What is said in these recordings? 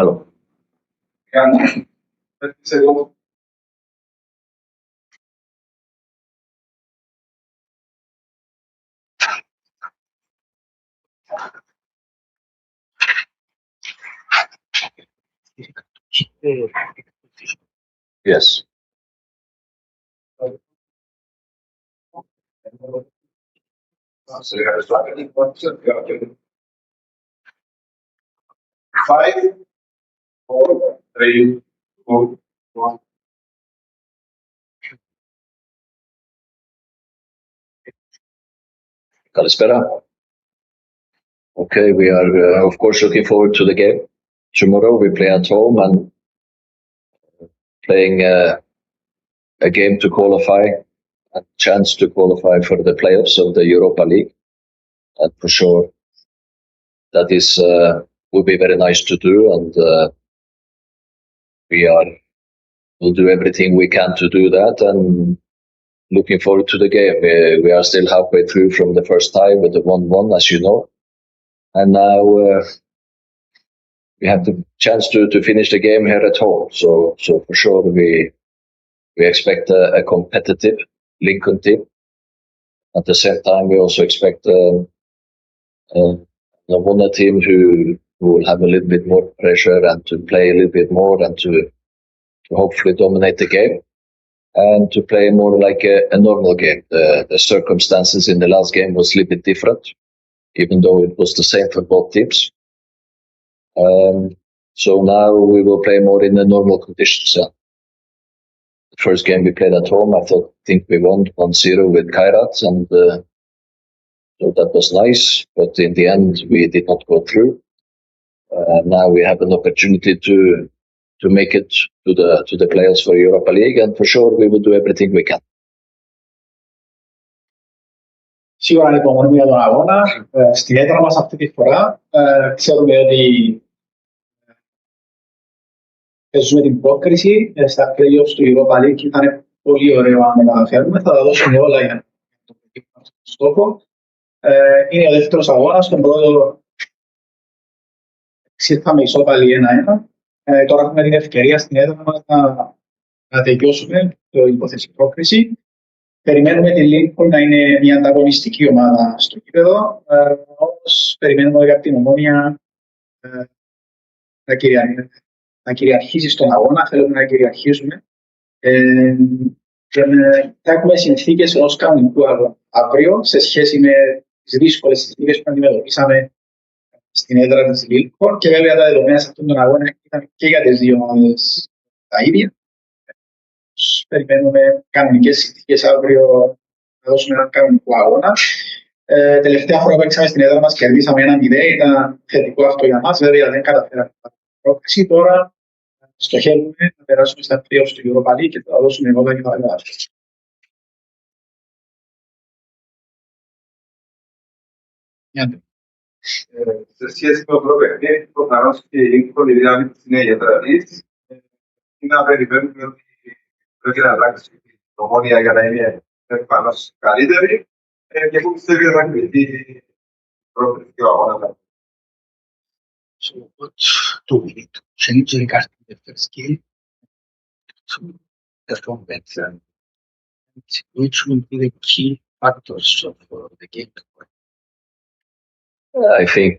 Παρακαλώ. Yes. Five, four, three, two, one. Kalispera. Okay, we are of course looking forward to the game. Tomorrow we play at home and playing a game to qualify, a chance to qualify for the playoffs of the Europa League. And for sure, that is will be very nice to do, and we'll do everything we can to do that. And looking forward to the game. We are still halfway through from the first time with the 1-1, as you know, and now we have the chance to finish the game here at home. So for sure, we expect a competitive Lincoln team. At the same time, we also expect a ОМОНОИА team who will have a little bit more pressure and to play a little bit more and to hopefully dominate the game and to play more like a normal game. The circumstances in the last game was a little bit different, even though it was the same for both teams. So now we will play more in the normal conditions. The first game we played at home, I think we won 1-0 with Kairat, and so that was nice. But in the end, we did not go through. Now we have an opportunity to make it to the playoffs for Europa League, and for sure we will do everything we can. Σίγουρα ανυπομονούμε για τον αγώνα. Στην έδρα μας αυτή τη φορά ξέρουμε ότι παίζουμε την πρόκριση στα playoffs του Europa League. Ήταν πολύ ωραίο αν το καταφέρουμε. Θα τα δώσουμε όλα για τον στόχο. Είναι ο δεύτερος αγώνας. Στον πρώτο ήρθαμε ισόπαλοι 1-1. Τώρα έχουμε την ευκαιρία στην έδρα μας να τελειώσουμε την υπόθεση πρόκριση. Περιμένουμε τη Λίνκολν να είναι μια ανταγωνιστική ομάδα στο γήπεδο, όπως περιμένουμε για την ΟΜΟΝΟΙΑ να κυριαρχήσει στον αγώνα. Θέλουμε να κυριαρχήσουμε. Θα έχουμε συνθήκες ενός κανονικού αγώνα αύριο σε σχέση με τις δύσκολες συνθήκες που αντιμετωπίσαμε στην έδρα της Λίνκολν, και βέβαια τα δεδομένα σε αυτόν τον αγώνα ήταν και για τις δύο ομάδες τα ίδια. Περιμένουμε κανονικές συνθήκες αύριο να δώσουμε έναν κανονικό αγώνα. Τελευταία φορά που παίξαμε στην έδρα μας κερδίσαμε 1-0, ήταν θετικό αυτό για μας. Βέβαια δεν καταφέραμε την πρόκληση. Τώρα στοχεύουμε να περάσουμε στα playoffs του Europa League και θα δώσουμε όλα και θα περάσουμε. Σε σχέση με το προπαιχνίδι, προφανώς και η Λίνκολν, η δύναμη της είναι ιατρατής. Είναι να περιμένουμε ότι πρέπει να αλλάξει την ΟΜΟΝΟΙΑ για να είναι προφανώς καλύτερη, και πού πιστεύει να κρυφτεί η πρόκληση και ο αγώνας. So what do we need to change regarding the first skill to perform better? Which will be the key factors of the game? I think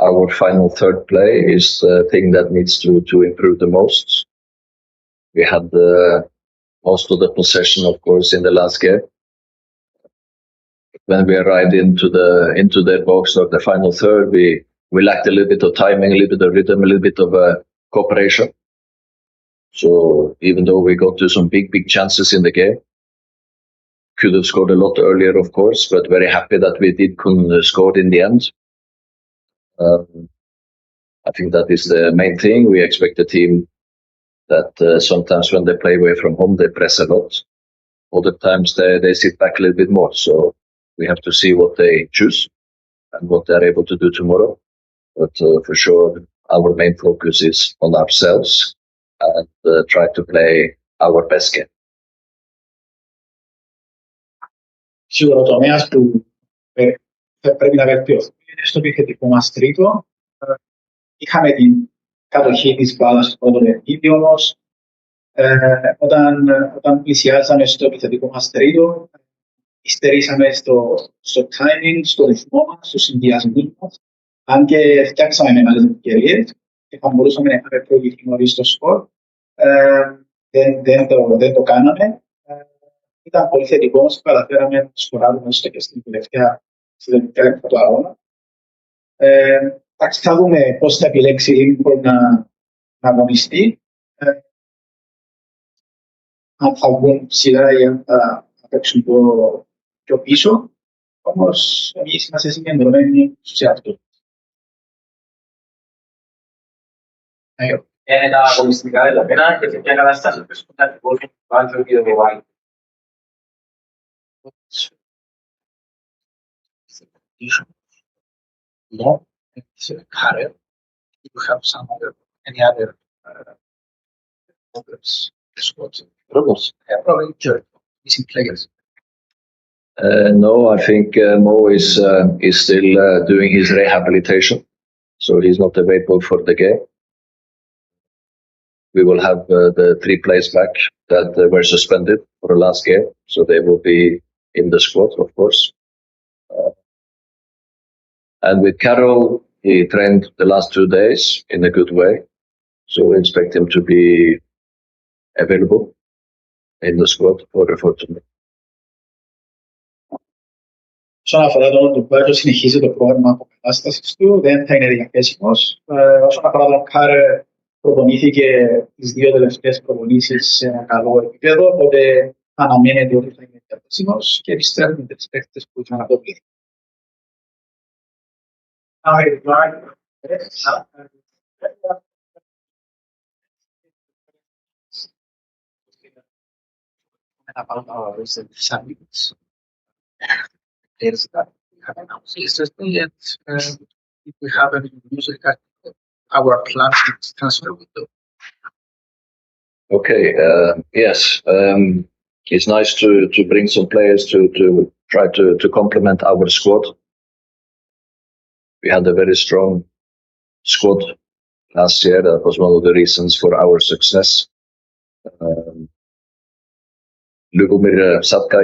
our final third play is the thing that needs to improve the most. We had most of the possession, of course, in the last game. When we arrived into the box or the final third, we lacked a little bit of timing, a little bit of rhythm, a little bit of cooperation. So even though we got to some big chances in the game, could have scored a lot earlier, of course, but very happy that we did score in the end. I think that is the main thing. We expect a team that sometimes when they play away from home, they press a lot. Other times they sit back a little bit more. So we have to see what they choose and what they're able to do tomorrow. But for sure, our main focus is on ourselves and try to play our best game. Σίγουρα ο τομέας που πρέπει να βελτιωθεί είναι στο επιθετικό μας τρίτο. είχαμε την κατοχή της μπάλας στο πρώτο παιχνίδι, όμως όταν πλησιάζαμε στο επιθετικό μας τρίτο, υστερήσαμε στο timing, στο ρυθμό μας, στους συνδυασμούς μας. Αν και φτιάξαμε μεγάλες ευκαιρίες και θα μπορούσαμε να είχαμε προηγηθεί νωρίς στο σκορ, δεν το κάναμε. Ήταν πολύ θετικό όμως που καταφέραμε να σκοράρουμε στο και στην τελευταία λεπτά του αγώνα. Θα δούμε πώς θα επιλέξει η Λίνκολν να αγωνιστεί. Αν θα βγουν ψηλά ή αν θα παίξουν πιο πίσω. Όμως εμείς είμαστε συγκεντρωμένοι στους εαυτούς. Είναι τα αγωνιστικά δεδομένα και σε ποια κατάσταση βρίσκονται ακριβώς το άλλο και το μοβάιλ. No, it's harder. You have any other problems? Probably missing players. No, I think Mo is still doing his rehabilitation, so he's not available for the game. We will have the 3 players back that were suspended for the last game, so they will be in the squad, of course. And with Carroll, he trained the last 2 days in a good way, so we expect him to be available in the squad for tonight. Όσον αφορά τον Μπέργκ, συνεχίζει το πρόγραμμα αποκατάστασης του, δεν θα είναι διαθέσιμος. Όσον αφορά τον Κάρε, προπονήθηκε τις 2 τελευταίες προπονήσεις σε ένα καλό επίπεδο, οπότε αναμένεται ότι θα είναι διαθέσιμος και επιστρέφουμε τις παίκτες που είχαν αποκληθεί. About our recent summits. There's that we have announced yesterday, and we have any news regarding our plan to transfer window. Okay, yes. It's nice to bring some players to try to complement our squad. We had a very strong squad last year. That was one of the reasons for our success. Lubomir Satka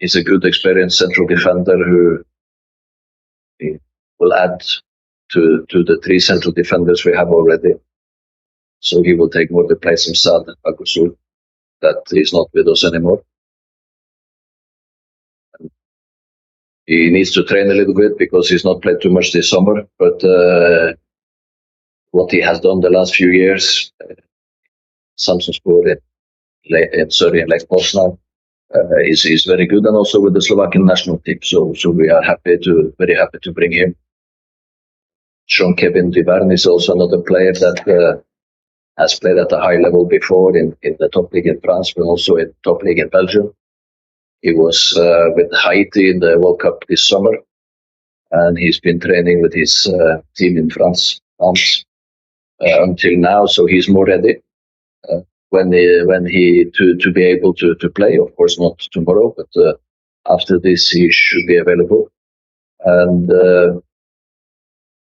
is a good experienced central defender who will add to the 3 central defenders we have already. So he will take more the place of Sad Agusul that is not with us anymore. He needs to train a little bit because he's not played too much this summer, but what he has done the last few years, Samsonspor in Lech Poznan, is very good, and also with the Slovakian national team. So we are very happy to bring him. Jean-Kevin Duverne is also another player that has played at a high level before in the top league in France, but also in top league in Belgium. He was with Haiti in the World Cup this summer, and he's been training with his team in France until now. So he's more ready when he to be able to play. Of course, not tomorrow, but after this he should be available. And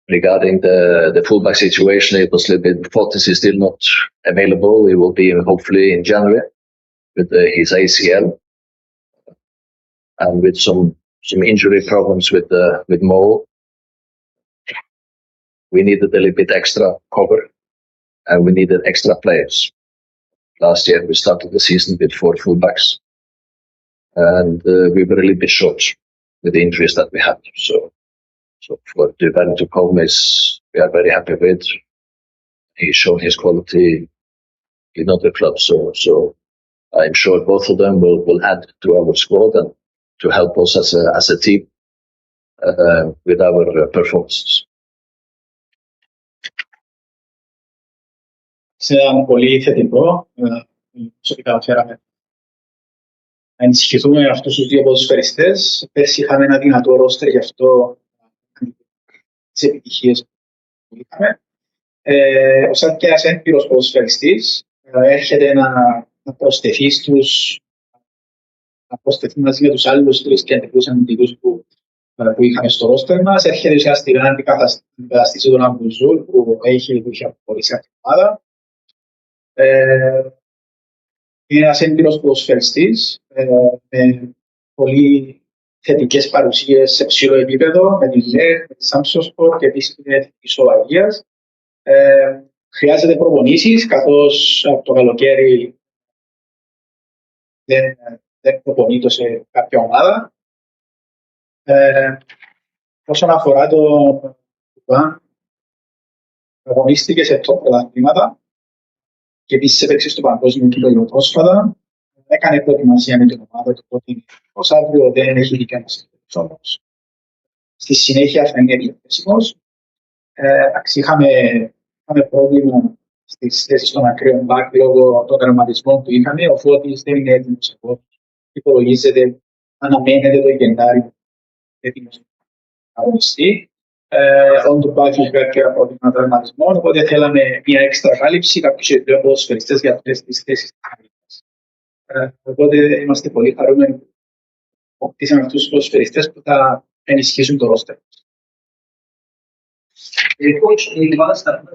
regarding the fullback situation, it was a little bit. Fotis is still not available. He will be hopefully in January with his ACL. And with some injury problems with Mo, we needed a little bit extra cover, and we needed extra players. Last year we started the season with 4 fullbacks, and we were a little bit short with the injuries that we had. So for Duverne to come we are very happy with. He's shown his quality in other clubs, so I'm sure both of them will add to our squad and to help us as a team with our performances. Ήταν πολύ θετικό ότι καταφέραμε να ενισχυθούμε αυτούς τους 2 ποδοσφαιριστές. Πέρσι είχαμε ένα δυνατό ρόστερ, γι' αυτό τις επιτυχίες που είχαμε. Σαν και ένας έμπειρος ποδοσφαιριστής έρχεται να προσθεθεί μαζί με τους άλλους 3 κεντρικούς αμυντικούς που που είχαμε στο ρόστερ μας. Έρχεται ουσιαστικά να αντικαταστήσει τον Αμπουζούλ που είχε αποχωρήσει από την ομάδα. Είναι ένας έμπειρος ποδοσφαιριστής με πολύ θετικές παρουσίες σε ψηλό επίπεδο, με τη ΛΕΧ, με τη Σάμψοσπορ και επίσης την Εθνική Ολλανδίας. Χρειάζεται προπονήσεις, καθώς από το καλοκαίρι δεν προπονείται σε κάποια ομάδα. Όσον αφορά το αγωνίστηκε σε top πρωταθλήματα και επίσης έπαιξε στο παγκόσμιο κύπελλο πρόσφατα. Έκανε προετοιμασία με την ομάδα του, οπότε ως αύριο δεν έχει δικαίωμα όμως. Στη συνέχεια θα είναι διαθέσιμος. Είχαμε πρόβλημα στις θέσεις των ακραίων μπακ λόγω των τραυματισμών που είχαμε. Ο Φώτης δεν είναι έτοιμος ακόμα. Υπολογίζεται, αναμένεται το Γενάρη έτοιμος να αγωνιστεί. On το μπακ έχει κάποια πρόβλημα τραυματισμών, οπότε θέλαμε μια έξτρα κάλυψη, κάποιους επιπλέον ποδοσφαιριστές για αυτές τις θέσεις της κάλυψης. Οπότε είμαστε πολύ χαρούμενοι που αποκτήσαμε αυτούς τους ποδοσφαιριστές που θα ενισχύσουν το ρόστερ. Coach, vamos a estar en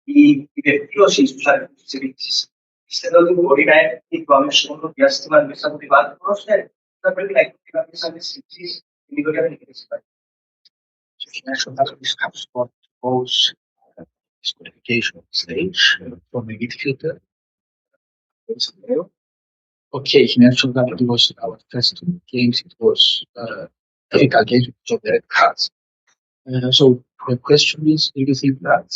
η βελτίωση στους αριθμούς της επίδειξης. Πιστεύω ότι μπορεί να είναι το αμέσως διάστημα μέσα από τη βάση του πρόσφερ, θα πρέπει να υπάρχει κάποιες άλλες εξής στην ίδια διαδικασία. So you mentioned that we have sport goes qualification stage from the midfielder. Okay, he mentioned that it was our first two games, it was difficult games because of the red cards. So the question is, do you think that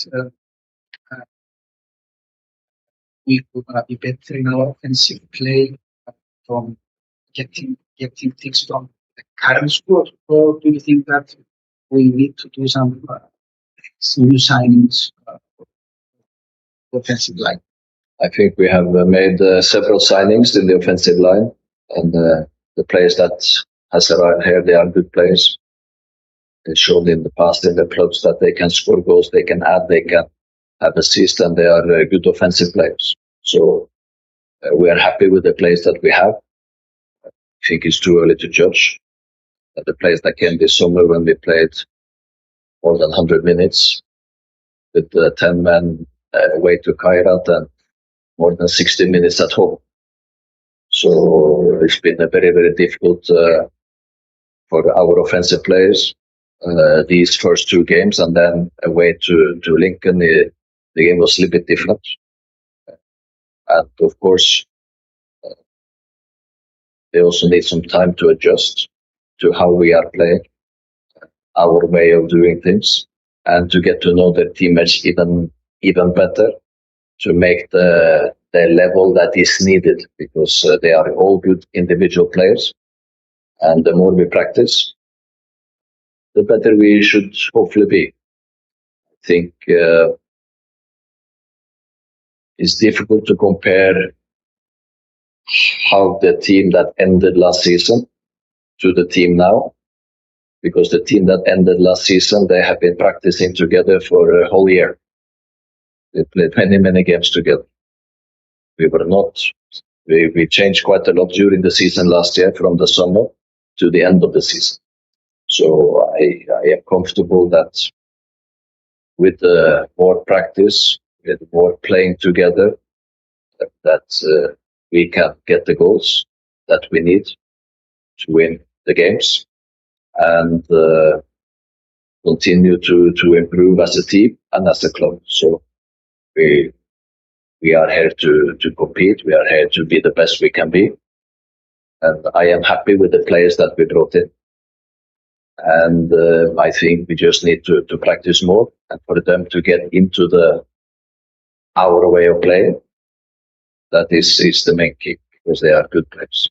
we're going to be better in our offensive play from getting things from the current squad, or do you think that we need to do some new signings for the offensive line? I think we have made several signings in the offensive line, and the players that has arrived here, they are good players. They showed in the past in the clubs that they can score goals, they can add, they can have assists, and they are good offensive players. So we are happy with the players that we have. I think it's too early to judge. The players that came this summer when we played more than 100 minutes with 10 men away to Kairat and more than 60 minutes at home. So it's been a very, very difficult for our offensive players these first two games, and then away to Lincoln, the game was a little bit different. And of course, they also need some time to adjust to how we are playing, our way of doing things, and to get to know their teammates even better, to make the level that is needed, because they are all good individual players, and the more we practice, the better we should hopefully be. I think it's difficult to compare how the team that ended last season to the team now, because the team that ended last season, they have been practicing together for a whole year. They played many, many games together. We changed quite a lot during the season last year, from the summer to the end of the season. So I am comfortable that with more practice, with more playing together, that we can get the goals that we need to win the games, and continue to improve as a team and as a club. So we are here to compete. We are here to be the best we can be. And I am happy with the players that we brought in. And I think we just need to practice more, and for them to get into our way of playing. That is the main key, because they are good players.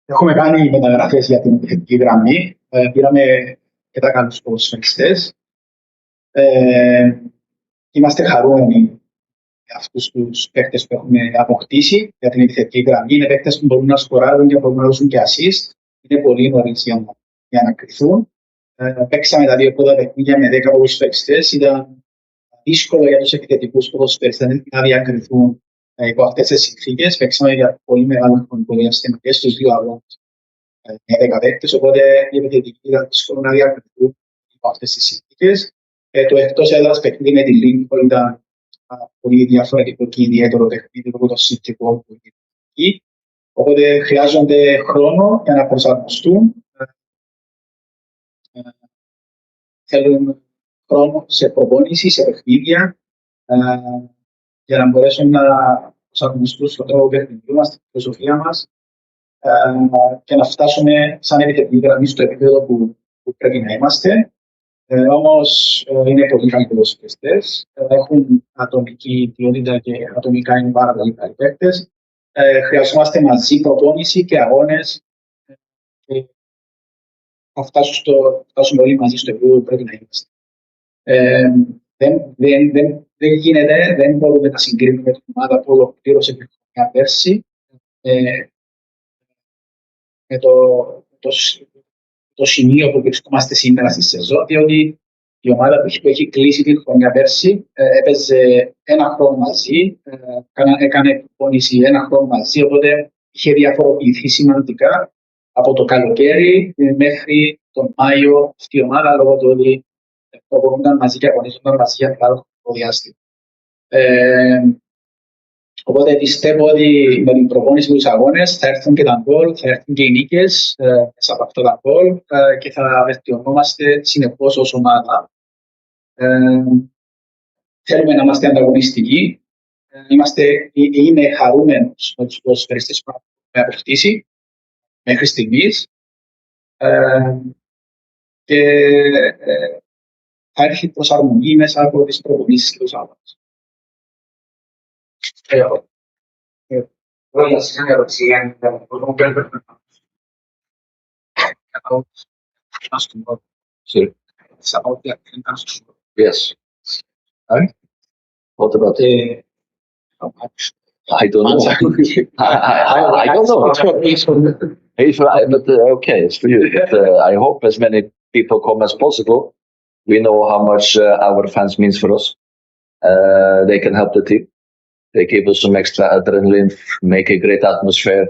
Έχουμε κάνει μεταγραφές για την επιθετική γραμμή. Πήραμε και τα καλούς ποδοσφαιριστές. Είμαστε χαρούμενοι για αυτούς τους παίκτες που έχουμε αποκτήσει για την επιθετική γραμμή. Είναι παίκτες που μπορούν να σκοράρουν και μπορούν να δώσουν και assist. Είναι πολύ νωρίς για για να κρυθούν. Παίξαμε τα δύο πρώτα παιχνίδια με 10 ποδοσφαιριστές. Ήταν δύσκολο για τους επιθετικούς ποδοσφαιριστές να διακριθούν υπό αυτές τις συνθήκες. Παίξαμε για πολύ μεγάλο χρονικό διάστημα και στους δύο αγώνες με 10 παίκτες, οπότε οι επιθετικοί ήταν δύσκολο να διακριθούν υπό αυτές τις συνθήκες. Το εκτός έδρας παιχνίδι με τη Λίνκολν ήταν πολύ διαφορετικό και ιδιαίτερο παιχνίδι από το συνθηκό που είναι εκεί. Οπότε χρειάζονται χρόνο για να προσαρμοστούν. Θέλουν χρόνο σε προπόνηση, σε παιχνίδια, για να μπορέσουν να προσαρμοστούν στον τρόπο παιχνιδιού μας, στην φιλοσοφία μας και να φτάσουμε σαν επιθετική γραμμή στο επίπεδο που πρέπει να είμαστε. Όμως είναι πολύ καλοί ποδοσφαιριστές, έχουν ατομική ποιότητα και ατομικά είναι πάρα πολύ καλοί παίκτες. Χρειαζόμαστε μαζί προπόνηση και αγώνες και θα φτάσουμε όλοι μαζί στο επίπεδο που πρέπει να είμαστε. Δεν γίνεται, δεν μπορούμε να συγκρίνουμε την ομάδα που ολοκλήρωσε την χρονιά πέρσι με το σημείο που βρισκόμαστε σήμερα στη σεζόν, διότι η ομάδα που έχει κλείσει την χρονιά πέρσι έπαιζε ένα χρόνο μαζί, έκανε εκπόνηση ένα χρόνο μαζί, οπότε είχε διαφοροποιηθεί σημαντικά από το καλοκαίρι μέχρι τον Μάιο αυτή η ομάδα, λόγω του ότι προπονούνταν μαζί και αγωνίζονταν μαζί για μεγάλο χρονικό διάστημα. Οπότε πιστεύω ότι με την προπόνηση τους αγώνες θα έρθουν και τα γκολ, θα έρθουν και οι νίκες μέσα από αυτά τα γκολ και θα βελτιωνόμαστε συνεχώς ως ομάδα. Θέλουμε να είμαστε ανταγωνιστικοί. Είμαι χαρούμενος με τους ποδοσφαιριστές που έχουμε αποκτήσει μέχρι στιγμής και θα έρθει προσαρμογή μέσα από τις προπονήσεις και τους αγώνες. Voy a hacer una erupción por un buen Yes. What about it? I don't know. I don't know. But okay, it's for you. But, I hope as many people come as possible. We know how much our fans means for us. They can help the team. They give us some extra adrenaline, make a great atmosphere.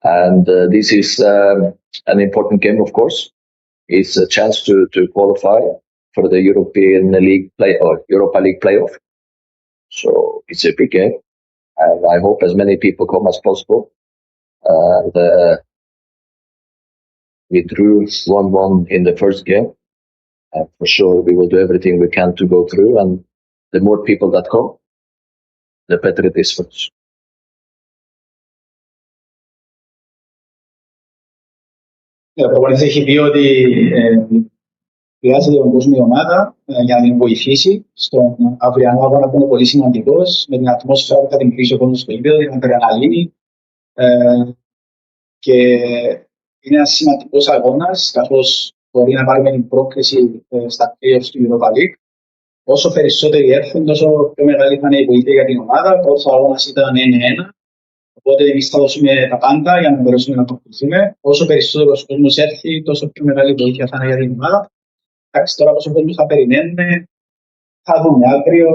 And this is an important game, of course. It's a chance to qualify for the Europa League playoff. So it's a big game. And I hope as many people come as possible. We drew 1-1 in the first game. And for sure, we will do everything we can to go through. And the more people that come, the better it is for us. Ο προπονητής έχει πει ότι χρειάζεται η παγκόσμια ομάδα για να την βοηθήσει στον αυριανό αγώνα που είναι πολύ σημαντικός, με την ατμόσφαιρα που θα δημιουργήσει ο κόσμος στο γήπεδο, την αδρεναλίνη. Και είναι ένας σημαντικός αγώνας, καθώς μπορεί να πάρουμε την πρόκριση στα playoffs του Europa League. Όσο περισσότεροι έρθουν, τόσο πιο μεγάλη θα είναι η βοήθεια για την ομάδα. Ο πρώτος αγώνας ήταν 1-1. Οπότε εμείς θα δώσουμε τα πάντα για να μπορέσουμε να προχωρήσουμε. Όσο περισσότερος κόσμος έρθει, τόσο πιο μεγάλη βοήθεια θα είναι για την ομάδα. Εντάξει, τώρα πόσο κόσμο θα περιμένουμε, θα δούμε αύριο.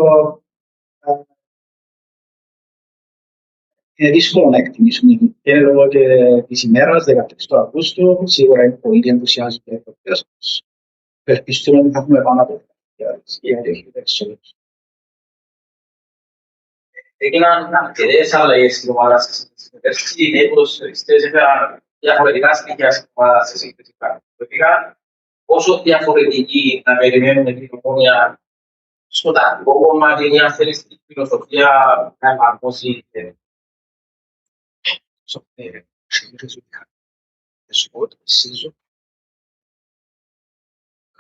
Είναι δύσκολο να εκτιμήσουμε. Είναι λόγω και της ημέρας, 13 του Αυγούστου. Σίγουρα είναι πολύ ενθουσιάζοντα οι ευρωπαϊκές μας. Ελπιστούμε ότι θα έχουμε πάνω από 2000. Έγιναν αρκετές αλλαγές στην ομάδα σας. Πέρσι οι ποδοσφαιριστές έφεραν διαφορετικά στοιχεία στην ομάδα σας. Πόσο διαφορετική να περιμένουμε την Ομόνοια στο τακτικό κομμάτι, μια θέληση φιλοσοφία να εφαρμόσει.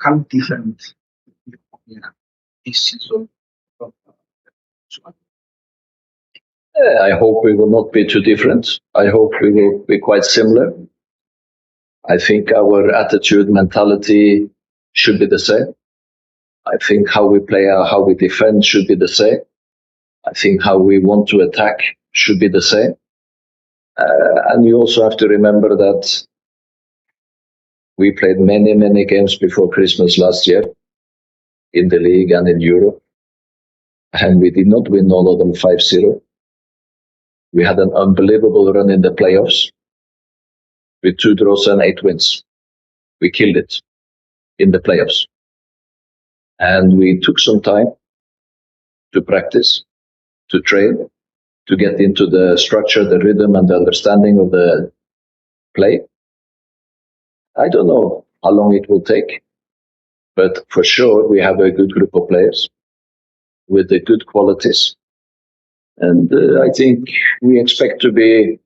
How different this season from I hope we will not be too different. I hope we will be quite similar. I think our attitude, mentality should be the same. I think how we play, how we defend should be the same. I think how we want to attack should be the same. And you also have to remember that We played many games before Christmas last year in the league and in Europe, and we did not win all of them 5-0. We had an unbelievable run in the playoffs with 2 draws and 8 wins. We killed it in the playoffs. And we took some time to practice, to train, to get into the structure, the rhythm, and the understanding of the play. I don't know how long it will take, but for sure we have a good group of players with the good qualities. And I think we expect to be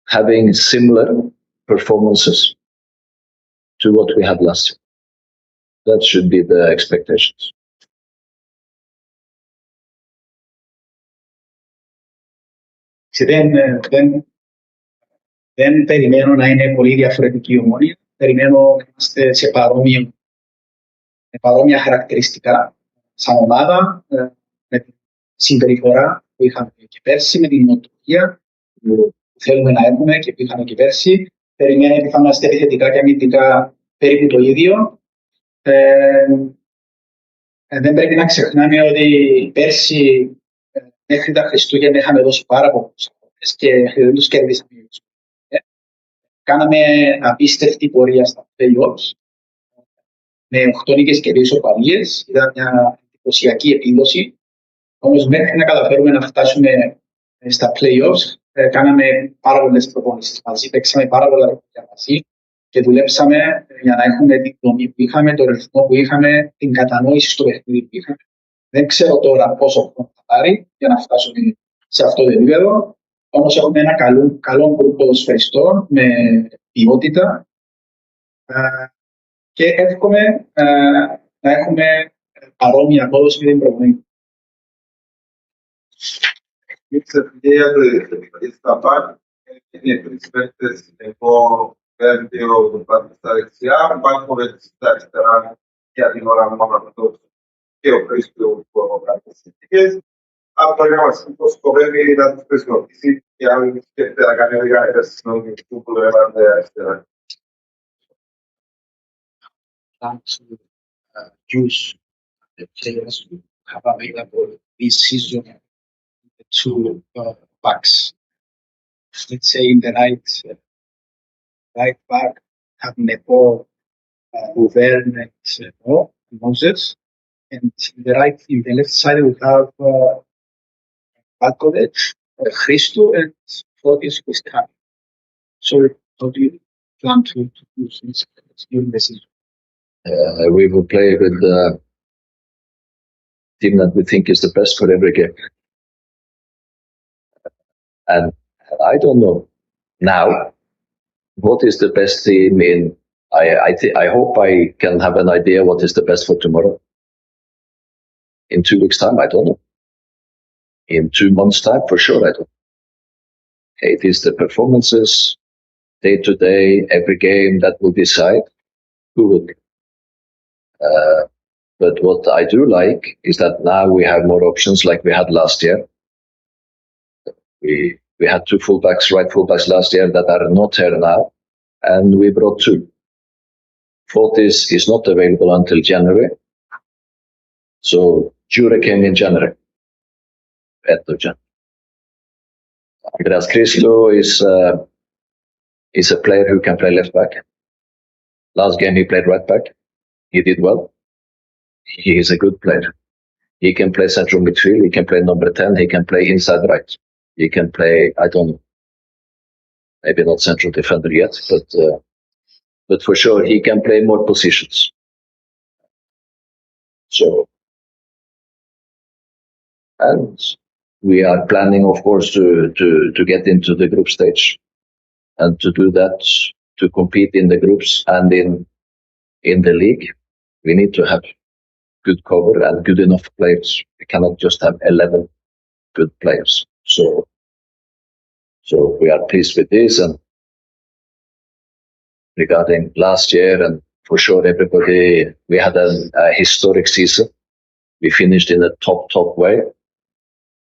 having similar performances to what we had last year. That should be the expectations. Δεν περιμένω να είναι πολύ διαφορετική η Ομόνοια. Περιμένω να είμαστε σε παρόμοια χαρακτηριστικά σαν ομάδα, με την συμπεριφορά που είχαμε και πέρσι, με την νοοτροπία που θέλουμε να έχουμε και που είχαμε και πέρσι. Περιμένω ότι θα είμαστε επιθετικά και αμυντικά περίπου το ίδιο. Δεν πρέπει να ξεχνάμε ότι πέρσι μέχρι τα Χριστούγεννα είχαμε δώσει πάρα πολλούς αγώνες και δεν τους κερδίσαμε. Κάναμε απίστευτη πορεία στα play-offs με 8 νίκες και 2 ισοπαλίες. Ήταν μια εντυπωσιακή επίδοση. Όμως μέχρι να καταφέρουμε να φτάσουμε στα play-offs κάναμε πάρα πολλές προπονήσεις μαζί, παίξαμε πάρα πολλά παιχνίδια μαζί και δουλέψαμε για να έχουμε την δομή που είχαμε, τον ρυθμό που είχαμε, την κατανόηση στο παιχνίδι που είχαμε. Δεν ξέρω τώρα πόσο χρόνο θα πάρει για να φτάσουμε σε αυτό το επίπεδο. Όμως έχουμε ένα καλό γκρουπ ποδοσφαιριστών με ποιότητα και εύχομαι να έχουμε παρόμοια απόδοση με την προηγούμενη. Για το στα πάρει, είναι 3 παίκτες, εγώ παίρνει 2 πάρει στα δεξιά, υπάρχουν παίκτες στα αριστερά για την ώρα μόνο αυτό και ο Χρήστος που έχω κάνει τις συνθήκες. Αν το έκανα πως σκοπεύει να τους χρησιμοποιήσει και αν σκέφτεται να κάνει λίγα επέσταση συνοδευτικού που το έβαλε αριστερά. To use the players we have available this season, the 2 backs. Let's say in the right back, have Nepo, Uvern, and Moses, and in the left side we have Balkovic, Christo, and Fotis Wiskan. So how do you plan to use this during the season? We will play with the team that we think is the best for every game. And I don't know now what is the best team in. I hope I can have an idea what is the best for tomorrow. In 2 weeks' time, I don't know. In 2 months' time, for sure, I don't know. It is the performances, day to day, every game that will decide who will. But what I do like is that now we have more options like we had last year. We had 2 fullbacks, right fullbacks last year that are not here now, and we brought 2. Fotis is not available until January, so Jure came in January. End of January. Andreas Christo is a player who can play left back. Last game he played right back. He did well. He is a good player. He can play central midfield. He can play number 10. He can play inside right. He can play, I don't know, maybe not central defender yet, but for sure he can play more positions. So, and we are planning, of course, to get into the group stage, and to do that, to compete in the groups and in the league, we need to have good cover and good enough players. We cannot just have 11 good players. So we are pleased with this. And regarding last year, and for sure everybody, we had a historic season. We finished in a top way.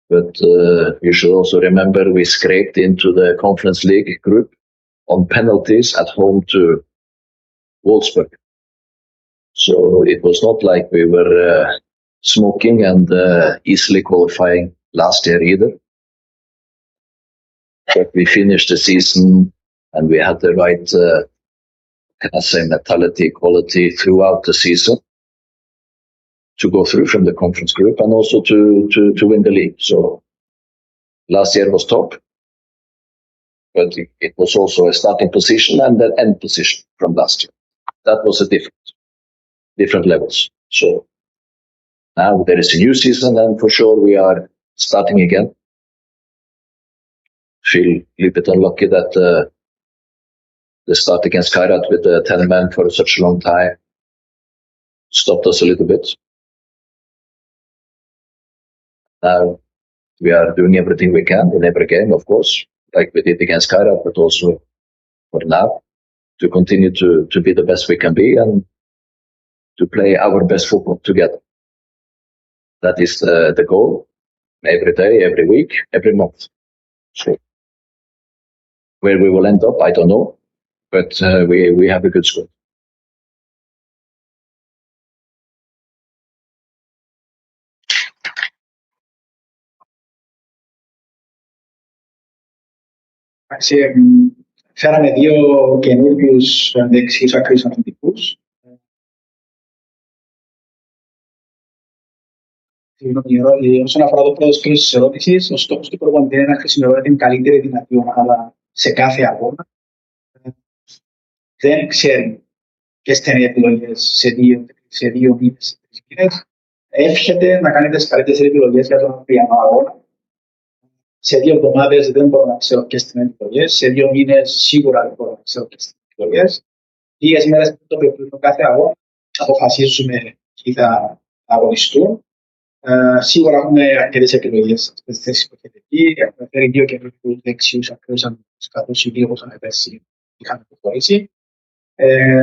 But you should also remember we scraped into the Conference League group on penalties at home Wolfsburg. So it was not like we were smoking and easily qualifying last year either. But we finished the season and we had the right, mentality, quality throughout the season to go through from the conference group and also to win the league. So last year was top, but it was also a starting position and an end position from last year. That was a different levels. So now there is a new season and for sure we are starting again. Feel a little bit unlucky that the start against Kairat with the 10 men for such a long time stopped us a little bit. Now we are doing everything we can in every game, of course, like we did against Kairat, but also for now to continue to be the best we can be and to play our best football together. That is the goal, every day, every week, every month. So where we will end up, I don't know, but we have a good squad. Φέραμε δύο καινούριους δεξιούς ακραίους αμυντικούς. Όσον αφορά το πρώτο σκέλος της ερώτησης, ο στόχος του προπονητή είναι να χρησιμοποιεί την καλύτερη δυνατή ομάδα σε κάθε αγώνα. Δεν ξέρει ποιες θα είναι οι επιλογές σε 2 μήνες, σε 3 μήνες. Εύχεται να κάνει τις καλύτερες επιλογές για τον αυριανό αγώνα. Σε 2 εβδομάδες δεν μπορώ να ξέρω ποιες θα είναι οι επιλογές. Σε 2 μήνες σίγουρα δεν μπορώ να ξέρω ποιες θα είναι οι επιλογές. Λίγες μέρες πριν το παιχνίδι κάθε αγώνα αποφασίζουμε ποιοι θα αγωνιστούν. Σίγουρα έχουμε αρκετές επιλογές στις θέσεις που έχετε εκεί. Έχουμε φέρει 2 καινούριους δεξιούς ακραίους αμυντικούς, καθώς οι 2 όπως αναφέρει είχαμε προχωρήσει.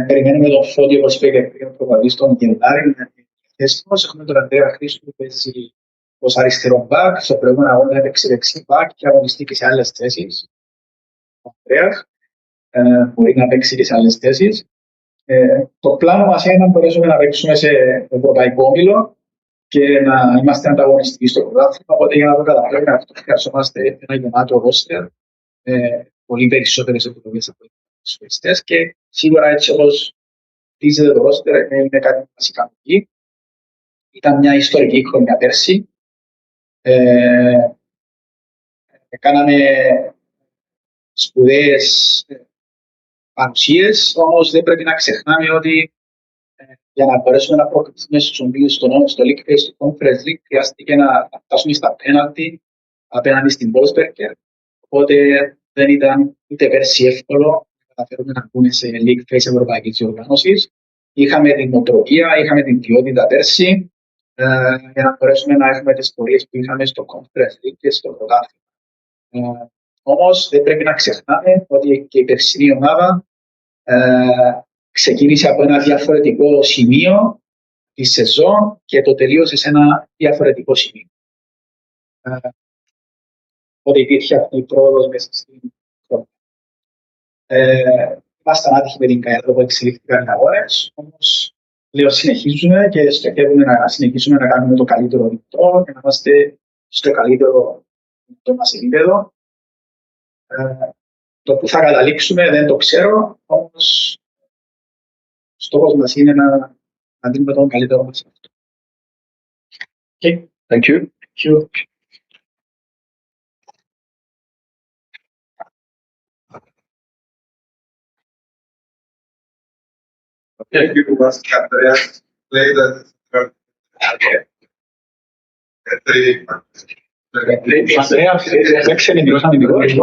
Περιμένουμε τον Φώτη, όπως είπε και πριν, προβαδί στον Γενάρη, να είναι η θέση μας. Έχουμε τον Ανδρέα Χρήστο που παίζει ως αριστερό μπακ. Στο προηγούμενο αγώνα έπαιξε δεξί μπακ και αγωνιστεί και σε άλλες θέσεις. Ο Ανδρέας μπορεί να παίξει και σε άλλες θέσεις. Το πλάνο μας είναι να μπορέσουμε να παίξουμε σε ευρωπαϊκό όμιλο και να είμαστε ανταγωνιστικοί στο πρωτάθλημα. Οπότε για να το καταφέρουμε αυτό, χρειαζόμαστε ένα γεμάτο ρόστερ, πολύ περισσότερες επιλογές από τους φοιτητές και σίγουρα έτσι όπως χτίζεται το ρόστερ είναι κάτι που μας ικανοποιεί. Ήταν μια ιστορική χρονιά πέρσι. Κάναμε σπουδαίες παρουσίες, όμως δεν πρέπει να ξεχνάμε ότι για να μπορέσουμε να προκριθούμε στους ομίλους στο League Phase του Conference League χρειάστηκε να φτάσουμε στα πέναλτι απέναντι στην Wolfsburg. Οπότε δεν ήταν ούτε πέρσι εύκολο να καταφέρουμε να μπούμε σε League Phase ευρωπαϊκής διοργάνωσης. Είχαμε την νοοτροπία, είχαμε την ποιότητα πέρσι για να μπορέσουμε να έχουμε τις πορείες που είχαμε στο Conference League και στο πρωτάθλημα. Όμως δεν πρέπει να ξεχνάμε ότι και η περσινή ομάδα ξεκίνησε από ένα διαφορετικό σημείο τη σεζόν και το τελείωσε σε ένα διαφορετικό σημείο. Οπότε υπήρχε αυτή η πρόοδος μέσα στην χρονιά. Ήμασταν άτυχοι με την Καϊράτο που εξελίχθηκαν οι αγώνες, όμως λέω συνεχίζουμε και στοχεύουμε να συνεχίσουμε να κάνουμε το καλύτερο δυνατό και να είμαστε στο καλύτερο δυνατό μας επίπεδο. Το που θα καταλήξουμε δεν το ξέρω, όμως στόχος μας είναι να δίνουμε τον καλύτερο μας αυτό. Okay. Thank you. Thank you. Thank you to us, Andreas. Play the Andreas, παίξε μικρός αμυντικός.